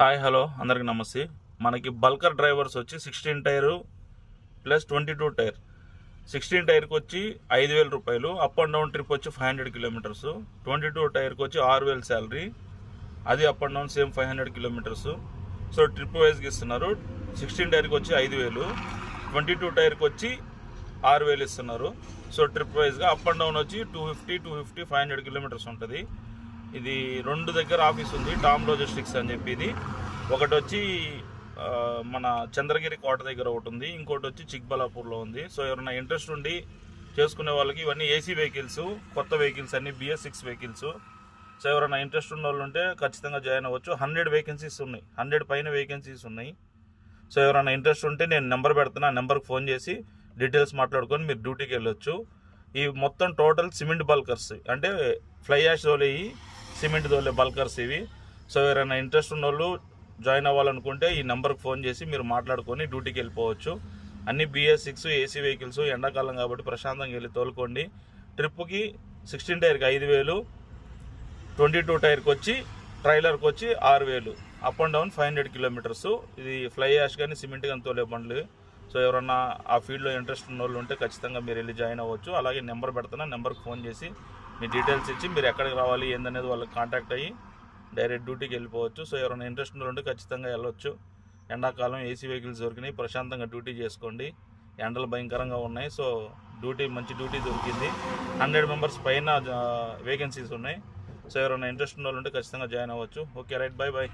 Hi hello అందరికి నమస్తే. మనకి బల్కర్ డ్రైవర్స్ వచ్చి 16 టైరు ప్లస్ 22 టైర్. 16 టైర్కి వచ్చి 5,000 రూపాయలు, అప్ అండ్ డౌన్ ట్రిప్ వచ్చి 500 కిలోమీటర్స్. 22 టైర్కి వచ్చి 6,000 శాలరీ, అది up and down same 500 kilometres. So trip వైజ్కి ఇస్తున్నారు. 16 టైర్కి వచ్చి 5,000, 22 టైర్కి వచ్చి 6,000 ఇస్తున్నారు. సో ట్రిప్ వైజ్గా అప్ అండ్ డౌన్ వచ్చి 250, 500 కిలోమీటర్స్ ఉంటుంది. ఇది రెండు దగ్గర ఆఫీస్ ఉంది, టామ్ లాజిస్టిక్స్ అని చెప్పి. ఇది ఒకటి వచ్చి మన చంద్రగిరి కోట దగ్గర ఒకటి ఉంది, ఇంకోటి వచ్చి చిక్బలాపూర్లో ఉంది. సో ఎవరైనా ఇంట్రెస్ట్ ఉండి చేసుకునే వాళ్ళకి ఇవన్నీ ఏసీ వెహికల్స్, కొత్త వెహికల్స్ అన్ని BS6 వెహికల్స్. సో ఎవరైనా ఇంట్రెస్ట్ ఉన్న వాళ్ళు ఉంటే ఖచ్చితంగా జాయిన్ అవ్వచ్చు. 100 వేకెన్సీస్ ఉన్నాయి, 100 పైన వేకెన్సీస్ ఉన్నాయి. సో ఎవరైనా ఇంట్రెస్ట్ ఉంటే నేను నెంబర్ పెడుతున్నా, ఆ నెంబర్కి ఫోన్ చేసి డీటెయిల్స్ మాట్లాడుకొని మీరు డ్యూటీకి వెళ్ళొచ్చు. ఈ మొత్తం టోటల్ సిమెంట్ బల్కర్స్, అంటే ఫ్లై యాష్ తోలే సిమెంట్ తోలే బల్కర్స్ ఇవి. సో ఎవరైనా ఇంట్రెస్ట్ ఉన్న వాళ్ళు జాయిన్ అవ్వాలనుకుంటే ఈ నెంబర్కి ఫోన్ చేసి మీరు మాట్లాడుకొని డ్యూటీకి వెళ్ళిపోవచ్చు. అన్ని BS6 ఏసీ వెహికల్స్, ఎండాకాలం కాబట్టి ప్రశాంతంగా వెళ్ళి తోలుకోండి. ట్రిప్కి 16 టైర్కి 5,000, 22 టైర్కి వచ్చి ట్రైలర్కి వచ్చి 6,000, అప్ అండ్ డౌన్ 500 కిలోమీటర్స్. ఇది ఫ్లై యాష్ కానీ సిమెంట్ కానీ తోలే బండ్లు. సో ఎవరన్నా ఆ ఫీల్డ్లో ఇంట్రెస్ట్ ఉన్న వాళ్ళు ఉంటే ఖచ్చితంగా మీరు వెళ్ళి జాయిన్ అవ్వచ్చు. అలాగే నెంబర్ పెడుతున్నా, నెంబర్కి ఫోన్ చేసి మీ డీటెయిల్స్ ఇచ్చి మీరు ఎక్కడికి రావాలి ఏందనేది వాళ్ళకి కాంటాక్ట్ అయ్యి డైరెక్ట్ డ్యూటీకి వెళ్ళిపోవచ్చు. సో ఎవరైనా ఇంట్రెస్ట్ ఉన్న ఉంటే ఖచ్చితంగా వెళ్ళొచ్చు. ఎండాకాలం ఏసీ వెహికల్స్ దొరికినాయి, ప్రశాంతంగా డ్యూటీ చేసుకోండి. ఎండలు భయంకరంగా ఉన్నాయి. సో మంచి డ్యూటీ దొరికింది. 100 మెంబర్స్ పైన వేకెన్సీస్ ఉన్నాయి. సో ఎవరైనా ఇంట్రెస్ట్ ఉన్న వాళ్ళు ఉంటే ఖచ్చితంగా జాయిన్ అవ్వచ్చు. Okay, right, bye.